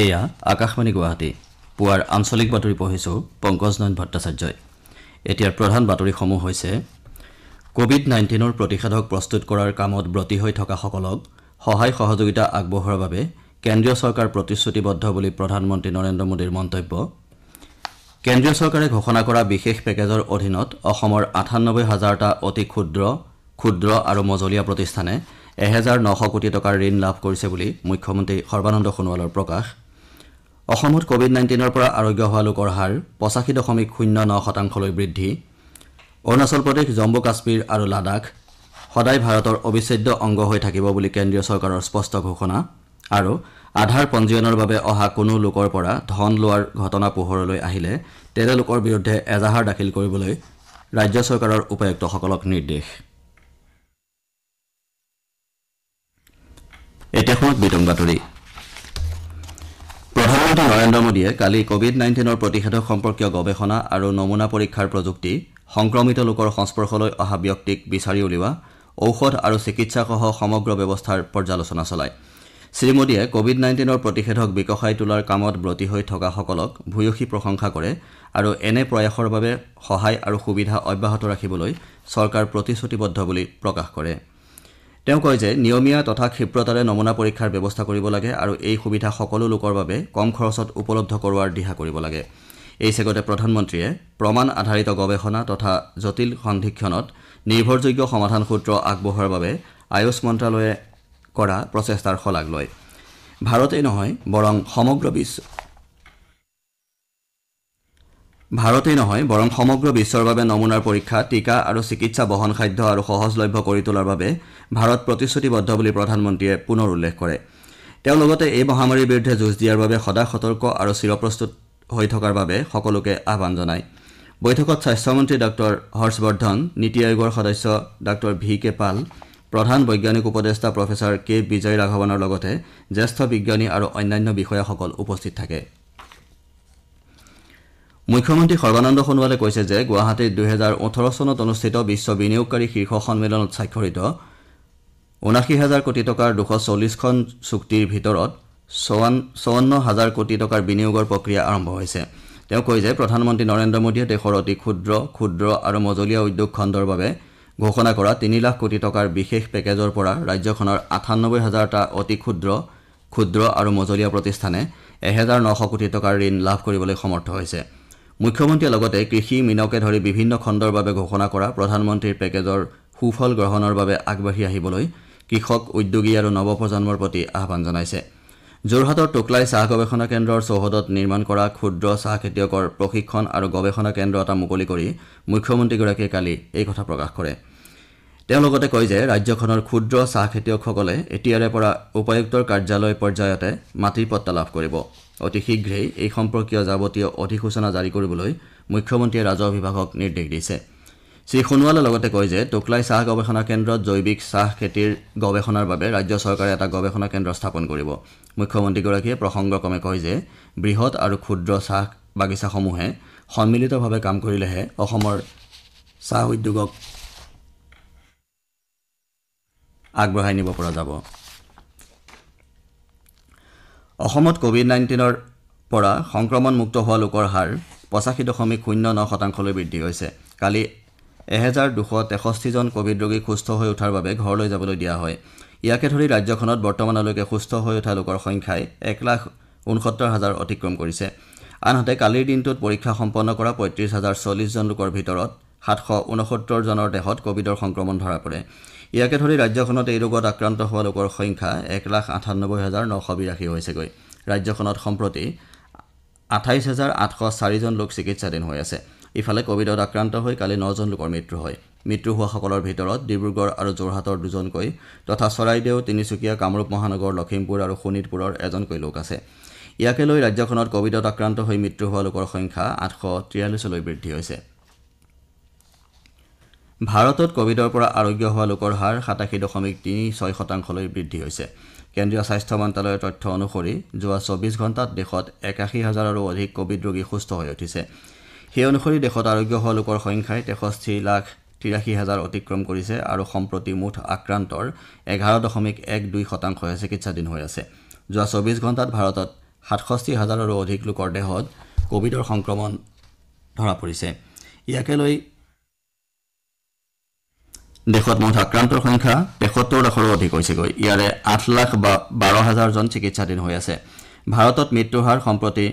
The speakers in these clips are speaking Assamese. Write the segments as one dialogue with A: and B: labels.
A: এয়া আকাশবাণী গুৱাহাটী পুৱাৰ আঞ্চলিক বাতৰি পঢ়িছো পংকজ নয়ন ভট্টাচাৰ্যই এতিয়াৰ প্ৰধান বাতৰিসমূহ হৈছে কোভিড-19ৰ প্ৰতিষেধক প্ৰস্তুত কৰাৰ কামত ব্ৰতী হৈ থকা সকলক সহায় সহযোগিতা আগবঢ়োৱাৰ বাবে কেন্দ্ৰীয় চৰকাৰ প্ৰতিশ্ৰুতিবদ্ধ বুলি প্ৰধানমন্ত্ৰী নৰেন্দ্ৰ মোদীৰ মন্তব্য কেন্দ্ৰীয় চৰকাৰে ঘোষণা কৰা বিশেষ পেকেজৰ অধীনত অসমৰ ৯৮,০০০টা অতি ক্ষুদ্ৰ আৰু মজলীয়া প্ৰতিষ্ঠানে ১,৯০০ কোটি টকাৰ ঋণ লাভ কৰিছে বুলি মুখ্যমন্ত্ৰী সৰ্বানন্দ সোণোৱালৰ প্ৰকাশ অসমত কোভিড-19ৰ পৰা আৰোগ্য হোৱা লোকৰ হাৰ ৮৫.০৯% বৃদ্ধি অৰুণাচল প্ৰদেশ জম্মু কাশ্মীৰ আৰু লাডাখ সদায় ভাৰতৰ অবিচ্ছেদ্য অংগ হৈ থাকিব বুলি কেন্দ্ৰীয় চৰকাৰৰ স্পষ্ট ঘোষণা আৰু আধাৰ পঞ্জীয়নৰ বাবে অহা কোনো লোকৰ পৰা ধন লোৱাৰ ঘটনা পোহৰলৈ আহিলে তেনে লোকৰ বিৰুদ্ধে এজাহাৰ দাখিল কৰিবলৈ ৰাজ্য চৰকাৰৰ উপায়ুক্তসকলক নিৰ্দেশ এতিয়া শুনক বিতং বাতৰি প্ৰধানমন্ত্ৰী নৰেন্দ্ৰ মোদীয়ে কালি কোভিড-19ৰ প্ৰতিষেধক সম্পৰ্কীয় গৱেষণা আৰু নমুনা পৰীক্ষাৰ প্ৰযুক্তি সংক্ৰমিত লোকৰ সংস্পৰ্শলৈ অহা ব্যক্তিক বিচাৰি উলিওৱা ঔষধ আৰু চিকিৎসাসহ সমগ্ৰ ব্যৱস্থাৰ পৰ্যালোচনা চলায় শ্ৰীমোদীয়ে কোভিড-19ৰ প্ৰতিষেধক বিকশাই তোলাৰ কামত ব্ৰতী হৈ থকা সকলক ভূয়সী প্ৰশংসা কৰে আৰু এনে প্ৰয়াসৰ বাবে সহায় আৰু সুবিধা অব্যাহত ৰাখিবলৈ চৰকাৰ প্ৰতিশ্ৰুতিবদ্ধ বুলি প্ৰকাশ কৰে তেওঁ কয় যে নিয়মীয়া তথা ক্ষিপ্ৰতাৰে নমুনা পৰীক্ষাৰ ব্যৱস্থা কৰিব লাগে আৰু এই সুবিধা সকলো লোকৰ বাবে কম খৰচত উপলব্ধ কৰোৱাৰ দিহা কৰিব লাগে এই চেগতে প্ৰধানমন্ত্ৰীয়ে প্ৰমাণ আধাৰিত গৱেষণা তথা জটিল সন্ধিক্ষণত নিৰ্ভৰযোগ্য সমাধান সূত্ৰ আগবঢ়োৱাৰ বাবে আয়ুষ মন্ত্ৰালয়ে কৰা প্ৰচেষ্টাৰ শলাগ লয় ভাৰতেই নহয় বৰং সমগ্ৰ বিশ্বৰ বাবে নমুনাৰ পৰীক্ষা টিকা আৰু চিকিৎসা বহনসাধ্য আৰু সহজলভ্য কৰি তোলাৰ বাবে ভাৰত প্ৰতিশ্ৰুতিবদ্ধ বুলি প্ৰধানমন্ত্ৰীয়ে পুনৰ উল্লেখ কৰে তেওঁ লগতে এই মহামাৰীৰ বিৰুদ্ধে যুঁজ দিয়াৰ বাবে সদায় সতৰ্ক আৰু চিৰপ্ৰস্তুত হৈ থকাৰ বাবে সকলোকে আহ্বান জনায় বৈঠকত স্বাস্থ্যমন্ত্ৰী ডঃ হৰ্ষবৰ্ধন নীতি আয়োগৰ সদস্য ডঃ ভি.কে. পাল প্ৰধান বৈজ্ঞানিক উপদেষ্টা প্ৰফেচাৰ কে বিজয় ৰাঘৱনৰ লগতে জ্যেষ্ঠ বিজ্ঞানী আৰু অন্যান্য বিষয়াসকল উপস্থিত থাকে মুখ্যমন্ত্ৰী সৰ্বানন্দ সোণোৱালে কৈছে যে গুৱাহাটীত ২০১৮ চনত অনুষ্ঠিত বিশ্ব বিনিয়োগকাৰী শীৰ্ষ সন্মিলনত স্বাক্ষৰিত ৭৯,০০০ কোটি টকাৰ ২৪০খন চুক্তিৰ ভিতৰত ৫৪,০০০ কোটি টকাৰ বিনিয়োগৰ প্ৰক্ৰিয়া আৰম্ভ হৈছে তেওঁ কয় যে প্ৰধানমন্ত্ৰী নৰেন্দ্ৰ মোদীয়ে দেশৰ অতি ক্ষুদ্ৰ আৰু মজলীয়া উদ্যোগ খণ্ডৰ বাবে ঘোষণা কৰা ৩ লাখ কোটি টকাৰ বিশেষ পেকেজৰ পৰা ৰাজ্যখনৰ ৯৮,০০০টা অতি ক্ষুদ্ৰ আৰু মজলীয়া প্ৰতিষ্ঠানে ১,৯০০ কোটি টকাৰ ঋণ লাভ কৰিবলৈ সমৰ্থ হৈছে মুখ্যমন্ত্ৰীয়ে লগতে কৃষি মীনকে ধৰি বিভিন্ন খণ্ডৰ বাবে ঘোষণা কৰা প্ৰধানমন্ত্ৰীৰ পেকেজৰ সুফল গ্ৰহণৰ বাবে আগবাঢ়ি আহিবলৈ কৃষক উদ্যোগী আৰু নৱপ্ৰজন্মৰ প্ৰতি আহ্বান জনাইছে যোৰহাটৰ টোকলাই চাহ গৱেষণা কেন্দ্ৰৰ চৌহদত নিৰ্মাণ কৰা ক্ষুদ্ৰ চাহ খেতিয়কৰ প্ৰশিক্ষণ আৰু গৱেষণা কেন্দ্ৰ এটা মুকলি কৰি মুখ্যমন্ত্ৰীগৰাকীয়ে কালি এই কথা প্ৰকাশ কৰে তেওঁ লগতে কয় যে ৰাজ্যখনৰ ক্ষুদ্ৰ চাহ খেতিয়কসকলে এতিয়াৰে পৰা উপায়ুক্তৰ কাৰ্যালয় পৰ্যায়তে মাটিৰ পট্টা লাভ কৰিব অতি শীঘ্ৰেই এই সম্পৰ্কীয় যাৱতীয় অধিসূচনা জাৰি কৰিবলৈ মুখ্যমন্ত্ৰীয়ে ৰাজহ বিভাগক নিৰ্দেশ দিছে শ্ৰীসোণোৱালে লগতে কয় যে টোকলাই চাহ গৱেষণা কেন্দ্ৰত জৈৱিক চাহ খেতিৰ গৱেষণাৰ বাবে ৰাজ্য চৰকাৰে এটা গৱেষণা কেন্দ্ৰ স্থাপন কৰিব মুখ্যমন্ত্ৰীগৰাকীয়ে প্ৰসংগক্ৰমে কয় যে বৃহৎ আৰু ক্ষুদ্ৰ চাহ বাগিচাসমূহে সন্মিলিতভাৱে কাম কৰিলেহে অসমৰ চাহ উদ্যোগক আগবঢ়াই নিব পৰা যাব অসমত কোভিড-19ৰ পৰা সংক্ৰমণমুক্ত হোৱা লোকৰ হাৰ ৮৫.০৯% বৃদ্ধি হৈছে কালি ১,২৬৩ জন কোভিড ৰোগী সুস্থ হৈ উঠাৰ বাবে ঘৰলৈ যাবলৈ দিয়া হয় ইয়াকে ধৰি ৰাজ্যখনত বৰ্তমানলৈকে সুস্থ হৈ উঠা লোকৰ সংখ্যাই ১,৬৯,০০০ অতিক্ৰম কৰিছে আনহাতে কালিৰ দিনটোত পৰীক্ষা সম্পন্ন কৰা ৩৫,০৪০ জন লোকৰ ভিতৰত ৭৬৯ জনৰ দেহত কোভিডৰ সংক্ৰমণ ধৰা পৰে ইয়াকে ধৰি ৰাজ্যখনত এই ৰোগত আক্ৰান্ত হোৱা লোকৰ সংখ্যা ১,৯৮,৯৮২ হৈছেগৈ ৰাজ্যখনত সম্প্ৰতি ২৮,৮০৪ জন লোক চিকিৎসাধীন হৈ আছে ইফালে কোভিডত আক্ৰান্ত হৈ কালি ৯ জন লোকৰ মৃত্যু হয় মৃত্যু হোৱাসকলৰ ভিতৰত ডিব্ৰুগড় আৰু যোৰহাটৰ ২জনকৈ তথা চৰাইদেউ তিনিচুকীয়া কামৰূপ মহানগৰ লখিমপুৰ আৰু শোণিতপুৰৰ এজনকৈ লোক আছে ইয়াকে লৈ ৰাজ্যখনত কোভিডত আক্ৰান্ত হৈ মৃত্যু হোৱা লোকৰ সংখ্যা ৮৪৩লৈ বৃদ্ধি হৈছে ভাৰতত কোভিডৰ পৰা আৰোগ্য হোৱা লোকৰ হাৰ ৮৭.৩৬% বৃদ্ধি হৈছে কেন্দ্ৰীয় স্বাস্থ্য মন্ত্ৰালয়ৰ তথ্য অনুসৰি যোৱা ২৪ ঘণ্টাত দেশত ৮১,০০০ৰো অধিক কোভিড ৰোগী সুস্থ হৈ উঠিছে সেই অনুসৰি দেশত আৰোগ্য হোৱা লোকৰ সংখ্যাই ৬৩,৮৩,০০০ অতিক্ৰম কৰিছে আৰু সম্প্ৰতি মুঠ আক্ৰান্তৰ ১১.১২%হে চিকিৎসাধীন হৈ আছে যোৱা ২৪ ঘণ্টাত ভাৰতত 67,000ৰো অধিক লোকৰ দেহত কোভিডৰ সংক্ৰমণ ধৰা পৰিছে। ইয়াকে লৈ দেশত মুঠ আক্ৰান্তৰ সংখ্যা 73 লাখৰো অধিক হৈছেগৈ। ইয়াৰে 8,12,000 জন চিকিৎসাধীন হৈ আছে। ভাৰতত মৃত্যুৰ হাৰ সম্প্ৰতি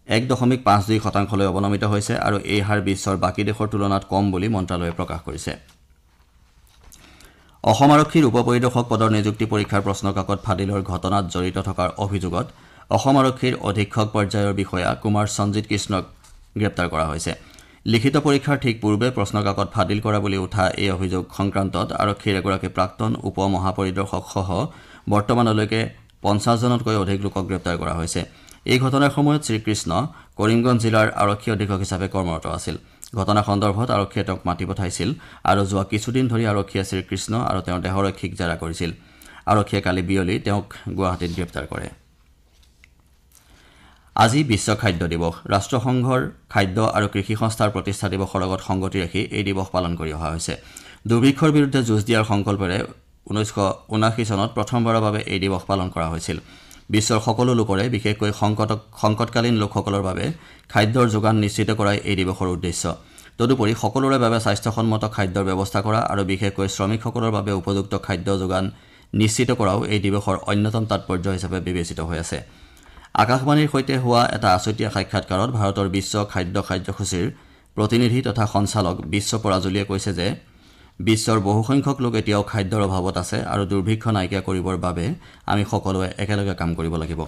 A: 1.52% অৱনমিত হৈছে আৰু এই হাৰ বিশ্বৰ বাকী দেশৰ তুলনাত কম বুলি মন্ত্ৰালয়ে প্ৰকাশ কৰিছে। অসম আৰক্ষীৰ উপ পৰিদৰ্শক পদৰ নিযুক্তি পৰীক্ষাৰ প্ৰশ্নকাকত ফাদিলৰ ঘটনাত জড়িত থকাৰ অভিযোগত অসম আৰক্ষীৰ অধীক্ষক পৰ্যায়ৰ বিষয়া কুমাৰ সঞ্জিত কৃষ্ণক গ্ৰেপ্তাৰ কৰা হৈছে। লিখিত পৰীক্ষাৰ ঠিক পূৰ্বে প্ৰশ্নকাকত ফাদিল কৰা বুলি উঠা এই অভিযোগ সংক্ৰান্তত আৰক্ষীৰ এগৰাকী প্ৰাক্তন উপ মহাপৰিদৰ্শকসহ বৰ্তমানলৈকে 50 জনতকৈ অধিক লোকক গ্ৰেপ্তাৰ কৰা হৈছে। এই ঘটনাৰ সময়ত শ্ৰীকৃষ্ণ কৰিমগঞ্জ জিলাৰ আৰক্ষী অধীক্ষক হিচাপে কৰ্মৰত আছিল। ঘটনা সন্দৰ্ভত আৰক্ষীয়ে তেওঁক মাতি পঠাইছিল আৰু যোৱা কিছুদিন ধৰি আৰক্ষীয়ে শ্ৰীকৃষ্ণ আৰু তেওঁৰ দেহৰক্ষীক জেৰা কৰিছিল। আৰক্ষীয়ে কালি বিয়লি তেওঁক গুৱাহাটীত গ্ৰেপ্তাৰ কৰে। আজি বিশ্ব খাদ্য দিৱস। ৰাষ্ট্ৰসংঘৰ খাদ্য আৰু কৃষি সংস্থাৰ প্ৰতিষ্ঠা দিৱসৰ লগত সংগতি ৰাখি এই দিৱস পালন কৰি অহা হৈছে। দুৰ্ভিক্ষৰ বিৰুদ্ধে যুঁজ দিয়াৰ সংকল্পৰে 1979 চনত প্ৰথমবাৰৰ বাবে এই দিৱস পালন কৰা হৈছিল। বিশ্বৰ সকলো লোকৰে বিশেষকৈ সংকটকালীন লোকসকলৰ বাবে খাদ্যৰ যোগান নিশ্চিত কৰাই এই দিৱসৰ উদ্দেশ্য। তদুপৰি সকলোৰে বাবে স্বাস্থ্যসন্মত খাদ্যৰ ব্যৱস্থা কৰা আৰু বিশেষকৈ শ্ৰমিকসকলৰ বাবে উপযুক্ত খাদ্য যোগান নিশ্চিত কৰাও এই দিৱসৰ অন্যতম তাৎপৰ্য হিচাপে বিবেচিত হৈ আছে। আকাশবাণীৰ সৈতে হোৱা এটা আছুতীয়া সাক্ষাৎকাৰত ভাৰতৰ বিশ্ব খাদ্য কাৰ্যসূচীৰ প্ৰতিনিধি তথা সঞ্চালক বিশ্ব পৰাজলীয়ে কৈছে যে বিশ্বৰ বহুসংখ্যক লোক এতিয়াও খাদ্যৰ অভাৱত আছে আৰু দুৰ্ভিক্ষ নাইকিয়া কৰিবৰ বাবে আমি সকলোৱে একেলগে কাম কৰিব লাগিব।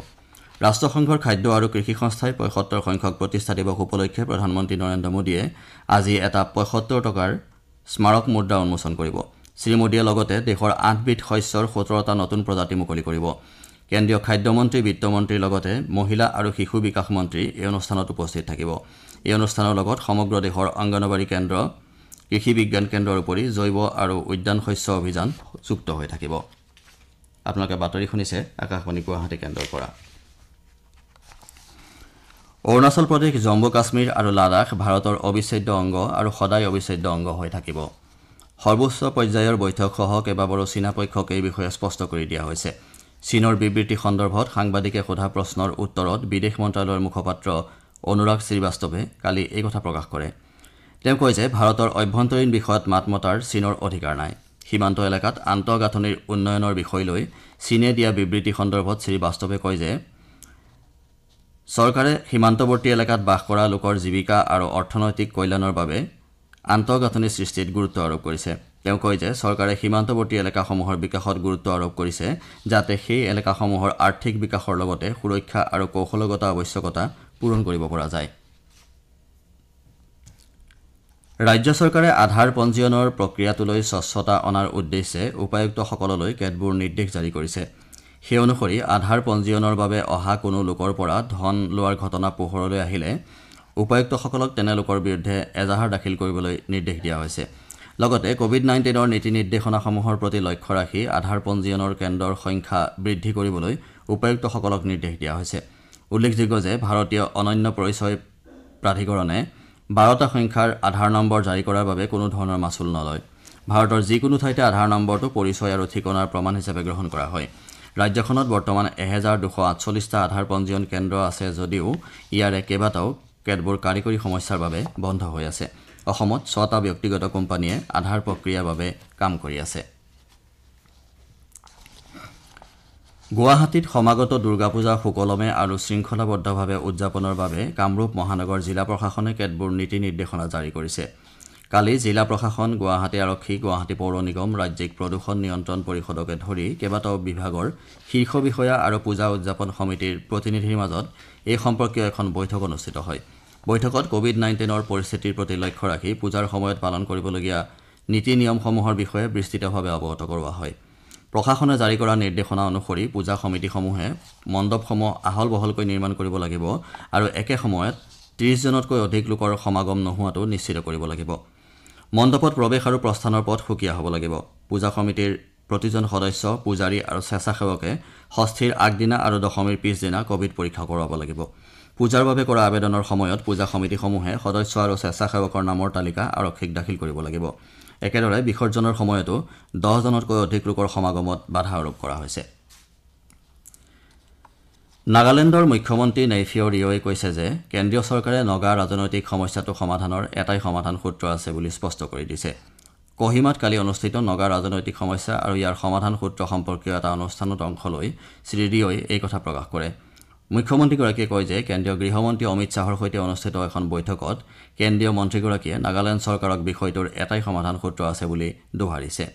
A: ৰাষ্ট্ৰসংঘৰ খাদ্য আৰু কৃষি সংস্থাই ৭৫ সংখ্যক প্ৰতিষ্ঠা দিৱস উপলক্ষে প্ৰধানমন্ত্ৰী নৰেন্দ্ৰ মোদীয়ে আজি এটা ৭৫ টকাৰ স্মাৰক মুদ্ৰা উন্মোচন কৰিব। শ্ৰীমোদীয়ে লগতে দেশৰ 8বিধ শস্যৰ 17টা নতুন প্ৰজাতি মুকলি কৰিব। কেন্দ্ৰীয় খাদ্যমন্ত্ৰী, বিত্তমন্ত্ৰীৰ লগতে মহিলা আৰু শিশু বিকাশ মন্ত্ৰী এই অনুষ্ঠানত উপস্থিত থাকিব। এই অনুষ্ঠানৰ লগত সমগ্ৰ দেশৰ অংগনবাড়ী কেন্দ্ৰ, কৃষি বিজ্ঞান কেন্দ্ৰৰ উপৰি জৈৱ আৰু উদ্যান শস্য অভিযান যুক্ত হৈ থাকিব। আপোনালোকে বাতৰি শুনিছে আকাশবাণী গুৱাহাটী কেন্দ্ৰৰ পৰা। অৰুণাচল প্ৰদেশ, জম্মু কাশ্মীৰ আৰু লাডাখ ভাৰতৰ অবিচ্ছেদ্য অংগ আৰু সদায় অবিচ্ছেদ্য অংগ হৈ থাকিব। সৰ্বোচ্চ পৰ্যায়ৰ বৈঠকসহ কেইবাবাৰো চীনা পক্ষক এই বিষয়ে স্পষ্ট কৰি দিয়া হৈছে। চীনৰ বিবৃতি সন্দৰ্ভত সাংবাদিকে সোধা প্ৰশ্নৰ উত্তৰত বিদেশ মন্ত্ৰালয়ৰ মুখপাত্ৰ অনুৰাগ শ্ৰীবাস্তৱে কালি এই কথা প্ৰকাশ কৰে। তেওঁ কয় যে ভাৰতৰ অভ্যন্তৰীণ বিষয়ত মাত মতাৰ চীনৰ অধিকাৰ নাই। সীমান্ত এলেকাত আন্তঃগাঁথনিৰ উন্নয়নৰ বিষয় লৈ চীনে দিয়া বিবৃতি সন্দৰ্ভত শ্ৰীবাস্তৱে কয় যে চৰকাৰে সীমান্তৱৰ্তী এলেকাত বাস কৰা লোকৰ জীৱিকা আৰু অৰ্থনৈতিক কল্যাণৰ বাবে আন্তঃগাঁথনি সৃষ্টিত গুৰুত্ব আৰোপ কৰিছে। তেওঁ কয় যে চৰকাৰে সীমান্তৱৰ্তী এলেকাসমূহৰ বিকাশত গুৰুত্ব আৰোপ কৰিছে যাতে সেই এলেকাসমূহৰ আৰ্থিক বিকাশৰ লগতে সুৰক্ষা আৰু কৌশলগত আৱশ্যকতা পূৰণ কৰিব পৰা যায়। ৰাজ্য চৰকাৰে আধাৰ পঞ্জীয়নৰ প্ৰক্ৰিয়াটোলৈ স্বচ্ছতা অনাৰ উদ্দেশ্যে উপায়ুক্তসকললৈ কেতবোৰ নিৰ্দেশ জাৰি কৰিছে। সেই অনুসৰি আধাৰ পঞ্জীয়নৰ বাবে অহা কোনো লোকৰ পৰা ধন লোৱাৰ ঘটনা পোহৰলৈ আহিলে উপায়ুক্তসকলক তেনে লোকৰ বিৰুদ্ধে এজাহাৰ দাখিল কৰিবলৈ নিৰ্দেশ দিয়া হৈছে। লগতে কোভিড-19ৰ নীতি নিৰ্দেশনাসমূহৰ প্ৰতি লক্ষ্য ৰাখি আধাৰ পঞ্জীয়নৰ কেন্দ্ৰৰ সংখ্যা বৃদ্ধি কৰিবলৈ উপায়ুক্তসকলক নিৰ্দেশ দিয়া হৈছে। উল্লেখযোগ্য যে ভাৰতীয় অনন্য পৰিচয় প্ৰাধিকৰণে 12টা সংখ্যাৰ আধাৰ নম্বৰ জাৰি কৰাৰ বাবে কোনো ধৰণৰ মাচুল নলয়। ভাৰতৰ যিকোনো ঠাইতে আধাৰ নম্বৰটো পৰিচয় আৰু ঠিকনাৰ প্ৰমাণ হিচাপে গ্ৰহণ কৰা হয়। ৰাজ্যখনত বৰ্তমান 1248টা আধাৰ পঞ্জীয়ন কেন্দ্ৰ আছে যদিও ইয়াৰে কেইবাটাও কেতবোৰ কাৰিকৰী সমস্যাৰ বাবে বন্ধ হৈ আছে। অসমত 6টা ব্যক্তিগত কোম্পানীয়ে আধাৰ প্ৰক্ৰিয়াৰ বাবে কাম কৰি আছে। গুৱাহাটীত সমাগত দুৰ্গা পূজা সুকলমে আৰু শৃংখলাবদ্ধভাৱে উদযাপনৰ বাবে কামৰূপ মহানগৰ জিলা প্ৰশাসনে কেতবোৰ নীতি নিৰ্দেশনা জাৰি কৰিছে। কালি জিলা প্ৰশাসন, গুৱাহাটী আৰক্ষী, গুৱাহাটী পৌৰ নিগম, ৰাজ্যিক প্ৰদূষণ নিয়ন্ত্ৰণ পৰিষদকে ধৰি কেইবাটাও বিভাগৰ শীৰ্ষ বিষয়া আৰু পূজা উদযাপন সমিতিৰ প্ৰতিনিধিৰ মাজত এই সম্পৰ্কীয় এখন বৈঠক অনুষ্ঠিত হয়। বৈঠকত কোভিড-19ৰ পৰিস্থিতিৰ প্ৰতি লক্ষ্য ৰাখি পূজাৰ সময়ত পালন কৰিবলগীয়া নীতি নিয়মসমূহৰ বিষয়ে বিস্তৃতভাৱে অৱগত কৰোৱা হয়। প্ৰশাসনে জাৰি কৰা নিৰ্দেশনা অনুসৰি পূজা সমিতিসমূহে মণ্ডপসমূহ আহল বহলকৈ নিৰ্মাণ কৰিব লাগিব আৰু একে সময়ত 30 জনতকৈ অধিক লোকৰ সমাগম নোহোৱাটো নিশ্চিত কৰিব লাগিব। মণ্ডপত প্ৰৱেশ আৰু প্ৰস্থানৰ পথ সুকীয়া হ'ব লাগিব। পূজা সমিতিৰ প্ৰতিজন সদস্য, পূজাৰী আৰু স্বেচ্ছাসেৱকে ষষ্ঠীৰ আগদিনা আৰু দশমীৰ পিছদিনা কোভিড পৰীক্ষা কৰোৱাব লাগিব। পূজাৰ বাবে কৰা আবেদনৰ সময়ত পূজা সমিতিসমূহে সদস্য আৰু স্বেচ্ছাসেৱকৰ নামৰ তালিকা আৰক্ষীক দাখিল কৰিব লাগিব। একেদৰে বিসৰ্জনৰ সময়তো 10 জনতকৈ অধিক লোকৰ সমাগমত বাধা আৰোপ কৰা হৈছে। নাগালেণ্ডৰ মুখ্যমন্ত্ৰী নেইফিঅ' ৰিঅ'ই কৈছে যে কেন্দ্ৰীয় চৰকাৰে নগা ৰাজনৈতিক সমস্যাটো সমাধানৰ এটাই সমাধান সূত্ৰ আছে বুলি স্পষ্ট কৰি দিছে। কহিমাত কালি অনুষ্ঠিত নগা ৰাজনৈতিক সমস্যা আৰু ইয়াৰ সমাধান সূত্ৰ সম্পৰ্কীয় এটা অনুষ্ঠানত অংশ লৈ শ্ৰী ৰিঅ'ই এই কথা প্ৰকাশ কৰে। মুখ্যমন্ত্ৰীগৰাকীয়ে কয় যে কেন্দ্ৰীয় গৃহমন্ত্ৰী অমিত শ্বাহৰ সৈতে অনুষ্ঠিত এখন বৈঠকত কেন্দ্ৰীয় মন্ত্ৰীগৰাকীয়ে নাগালেণ্ড চৰকাৰক বিষয়টোৰ এটাই সমাধান সূত্ৰ আছে বুলি দোহাৰিছে।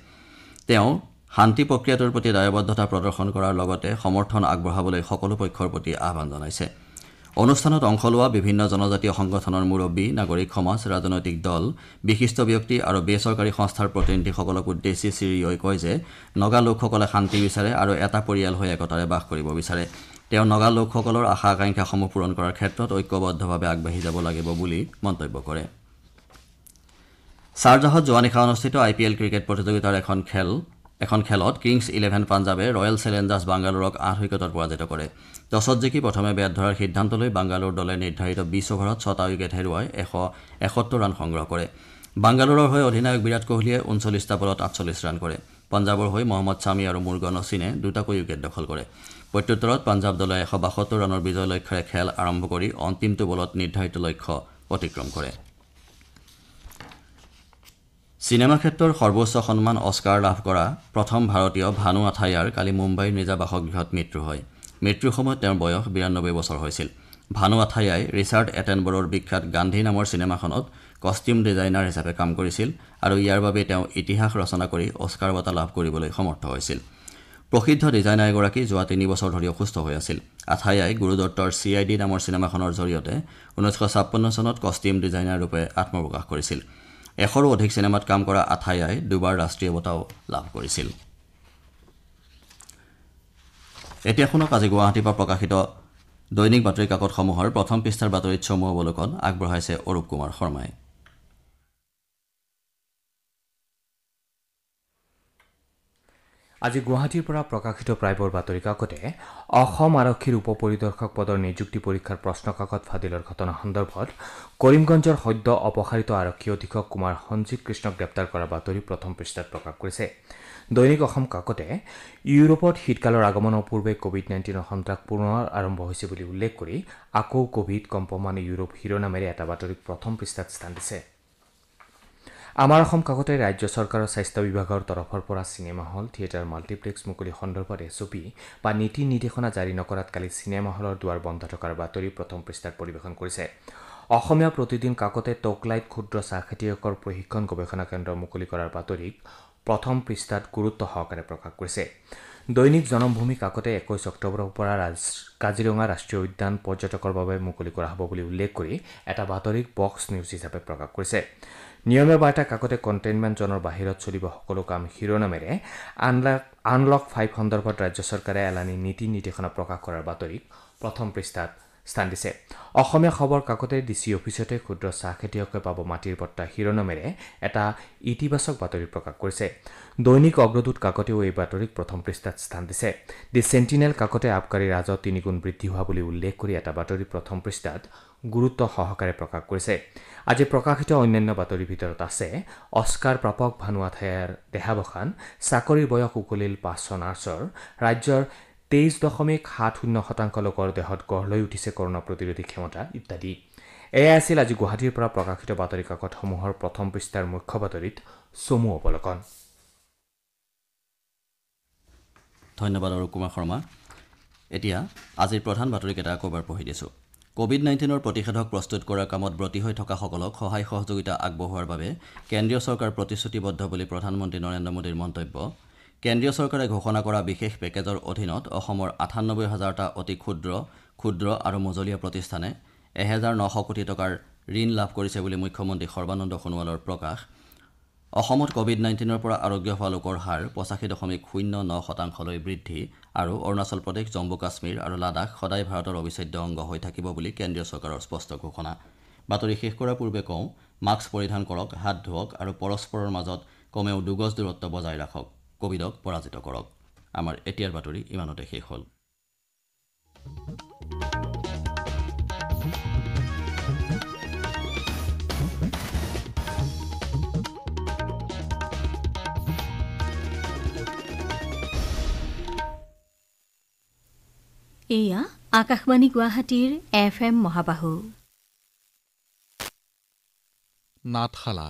A: তেওঁ শান্তি প্ৰক্ৰিয়াটোৰ প্ৰতি দায়বদ্ধতা প্ৰদৰ্শন কৰাৰ লগতে সমৰ্থন আগবঢ়াবলৈ সকলো পক্ষৰ প্ৰতি আহ্বান জনাইছে। অনুষ্ঠানত অংশ লোৱা বিভিন্ন জনজাতীয় সংগঠনৰ মুৰব্বী, নাগৰিক সমাজ, ৰাজনৈতিক দল, বিশিষ্ট ব্যক্তি আৰু বেচৰকাৰী সংস্থাৰ প্ৰতিনিধিসকলক উদ্দেশ্যি শ্ৰী ৰিঅ'ই কয় যে নগা লোকসকলে শান্তি বিচাৰে আৰু এটা পৰিয়াল হৈ একতাৰে বাস কৰিব বিচাৰে। তেওঁ নগা লোকসকলৰ আশা আকাংক্ষাসমূহ পূৰণ কৰাৰ ক্ষেত্ৰত ঐক্যবদ্ধভাৱে আগবাঢ়ি যাব লাগিব বুলি মন্তব্য কৰে। শ্বাৰজাহত যোৱা নিশা অনুষ্ঠিত IPL ক্ৰিকেট প্ৰতিযোগিতাৰ এখন খেলত কিংছ 11 পাঞ্জাবে ৰয়েল চেলেঞ্জাৰ্ছ বাংগালোৰক 8 উইকেটত পৰাজিত কৰে। টছত জিকি প্ৰথমে বেট ধৰাৰ সিদ্ধান্ত লৈ বাংগালোৰ দলে নিৰ্ধাৰিত 20 অভাৰত 6টা উইকেট হেৰুৱাই 171 ৰান সংগ্ৰহ কৰে। বাংগালোৰৰ হৈ অধিনায়ক বিৰাট কোহলীয়ে 39টা বলত 48 ৰান কৰে। পঞ্জাৱৰ হৈ মহম্মদ ছামি আৰু মুৰগান অশ্বিনে দুটাকৈ উইকেট দখল কৰে। প্ৰত্যুত্তৰত পঞ্জাৱ দলে 172 ৰানৰ বিজয় লক্ষ্যৰে খেল আৰম্ভ কৰি অন্তিমটো বলত নিৰ্ধাৰিত লক্ষ্য অতিক্ৰম কৰে। চিনেমা ক্ষেত্ৰৰ সৰ্বোচ্চ সন্মান অস্কাৰ লাভ কৰা প্ৰথম ভাৰতীয় ভানু আথায়াৰ কালি মুম্বাইৰ নিজা বাসগৃহত মৃত্যু হয়। মৃত্যুৰ সময়ত তেওঁৰ বয়স 92 বছৰ হৈছিল। ভানু আথায়াই ৰিচাৰ্ড এটেনবৰৰ বিখ্যাত গান্ধী নামৰ চিনেমাখনত কষ্টিউম ডিজাইনাৰ হিচাপে কাম কৰিছিল আৰু ইয়াৰ বাবে তেওঁ ইতিহাস ৰচনা কৰি অস্কাৰ বঁটা লাভ কৰিবলৈ সমৰ্থ হৈছিল। প্ৰসিদ্ধ ডিজাইনাৰগৰাকী যোৱা 3 বছৰ ধৰি অসুস্থ হৈ আছিল। আথায়াই গুৰু দত্তৰ CID নামৰ চিনেমাখনৰ জৰিয়তে 1956 চনত কষ্টিউম ডিজাইনাৰ ৰূপে আত্মপ্ৰকাশ কৰিছিল। 100ৰো অধিক চিনেমাত কাম কৰা আথায়াই দুবাৰ ৰাষ্ট্ৰীয় বঁটাও লাভ কৰিছিল। এতিয়া শুনক আজি গুৱাহাটীৰ পৰা প্ৰকাশিত দৈনিক বাতৰি কাকতসমূহৰ প্ৰথম পৃষ্ঠাৰ বাতৰিত চমু অৱলোকন আগবঢ়াইছে অৰূপ কুমাৰ শৰ্মাই।
B: আজি গুৱাহাটীৰ পৰা প্ৰকাশিত প্ৰায়বোৰ বাতৰি কাকতে অসম আৰক্ষীৰ উপ পৰিদৰ্শক পদৰ নিযুক্তি পৰীক্ষাৰ প্ৰশ্নকাকত ফাদিলৰ ঘটনা সন্দৰ্ভত কৰিমগঞ্জৰ সদ্য অপসাৰিত আৰক্ষী অধীক্ষক কুমাৰ সঞ্জিত কৃষ্ণক গ্ৰেপ্তাৰ কৰা বাতৰি প্ৰথম পৃষ্ঠাত প্ৰকাশ কৰিছে। দৈনিক অসম কাকতে ইউৰোপত শীতকালৰ আগমনৰ পূৰ্বে COVID-19ৰ সন্ত্ৰাস পুনৰ আৰম্ভ হৈছে বুলি উল্লেখ কৰি আকৌ কোভিড কম্পমান ইউৰোপ শিৰোনামেৰে এটা বাতৰিক প্ৰথম পৃষ্ঠাত স্থান দিছে। আমাৰ অসম কাকতে ৰাজ্য চৰকাৰৰ স্বাস্থ্য বিভাগৰ তৰফৰ পৰা চিনেমা হল, থিয়েটাৰ, মাল্টিপ্লেক্স মুকলি সন্দৰ্ভত SOP বা নীতি নিৰ্দেশনা জাৰি নকৰাত কালি চিনেমা হলৰ দুৱাৰ বন্ধ থকাৰ বাতৰি প্ৰথম পৃষ্ঠাত পৰিৱেশন কৰিছে। অসমীয়া প্ৰতিদিন কাকতে টকলাইট ক্ষুদ্ৰ চাহ খেতিয়কৰ প্ৰশিক্ষণ গৱেষণা কেন্দ্ৰ মুকলি কৰাৰ বাতৰিক প্ৰথম পৃষ্ঠাত গুৰুত্ব সহকাৰে প্ৰকাশ কৰিছে। দৈনিক জনমভূমি কাকতে 21 অক্টোবৰৰ পৰা কাজিৰঙা ৰাষ্ট্ৰীয় উদ্যান পৰ্যটকৰ বাবে মুকলি কৰা হ'ব বুলি উল্লেখ কৰি এটা বাতৰিক বক্স নিউজ হিচাপে প্ৰকাশ কৰিছে। নিয়মীয়া বাৰ্তা কাকতে কণ্টেইনমেণ্ট জোনৰ বাহিৰত চলিব সকলো কাম শিৰোনামেৰে আনলক 5 সন্দৰ্ভত ৰাজ্য চৰকাৰে এলানি নীতি নিৰ্দেশনা প্ৰকাশ কৰাৰ বাতৰিক প্ৰথম পৃষ্ঠাত স্থান দিছে। অসমীয়া খবৰ কাকতে DC অফিচতে ক্ষুদ্ৰ চাহ খেতিয়কে পাব মাটিৰ পট্টা শিৰোনামেৰে এটা ইতিবাচক বাতৰি প্ৰকাশ কৰিছে। দৈনিক অগ্ৰদূত কাকতেও এই বাতৰিক প্ৰথম পৃষ্ঠাত স্থান দিছে। দি চেণ্টিনেল কাকতে আবকাৰী ৰাজহ 3 গুণ বৃদ্ধি হোৱা বুলি উল্লেখ কৰি এটা বাতৰি প্ৰথম পৃষ্ঠাত গুৰুত্ব সহকাৰে প্ৰকাশ কৰিছে। আজি প্ৰকাশিত অন্যান্য বাতৰিৰ ভিতৰত আছে অস্কাৰ প্ৰাপক ভানু আথায়াৰ দেহাৱসান, চাকৰিৰ বয়স উকলিল 5 নাৰ্ছৰ, ৰাজ্যৰ 23.70% লোকৰ দেহত গঢ় লৈ উঠিছে কৰোনা প্ৰতিৰোধী ক্ষমতা ইত্যাদি। এয়া আছিল আজি গুৱাহাটীৰ পৰা প্ৰকাশিত বাতৰি কাকতসমূহৰ প্ৰথম পৃষ্ঠাৰ মুখ্য বাতৰিত চমু অৱলোকন।
A: ধন্যবাদ অৰূপ কুমাৰ শৰ্মা। এতিয়া আজিৰ প্ৰধান বাতৰিকেইটা আকৌ এবাৰ পঢ়ি দিছোঁ। COVID-19ৰ প্ৰতিষেধক প্ৰস্তুত কৰাৰ কামত ব্ৰতী হৈ থকাসকলক সহায় সহযোগিতা আগবঢ়োৱাৰ বাবে কেন্দ্ৰীয় চৰকাৰ প্ৰতিশ্ৰুতিবদ্ধ বুলি প্ৰধানমন্ত্ৰী নৰেন্দ্ৰ মোদীৰ মন্তব্য। কেন্দ্ৰীয় চৰকাৰে ঘোষণা কৰা বিশেষ পেকেজৰ অধীনত অসমৰ 98,000টা অতি ক্ষুদ্ৰ আৰু মজলীয়া প্ৰতিষ্ঠানে 1,900 কোটি টকাৰ ঋণ লাভ কৰিছে বুলি মুখ্যমন্ত্ৰী সৰ্বানন্দ সোণোৱালৰ প্ৰকাশ। অসমত COVID-19ৰ পৰা আৰোগ্য হোৱা লোকৰ হাৰ 85.09% বৃদ্ধি আৰু অৰুণাচল প্ৰদেশ, জম্মু কাশ্মীৰ আৰু লাডাখ সদায় ভাৰতৰ অবিচ্ছেদ্য অংগ হৈ থাকিব বুলি কেন্দ্ৰীয় চৰকাৰৰ স্পষ্ট ঘোষণা। বাতৰি শেষ কৰাৰ পূৰ্বে কওঁ, মাস্ক পৰিধান কৰক, হাত ধুৱক আৰু পৰস্পৰৰ মাজত কমেও 2 গজ দূৰত্ব বজাই ৰাখক। কোভিডক পৰাজিত কৰক। আমাৰ এতিয়াৰ বাতৰি ইমানতে শেষ হ'ল।
C: এয়া আকাশবাণী গুৱাহাটীৰ FM মহাবাহু
D: নাটশালা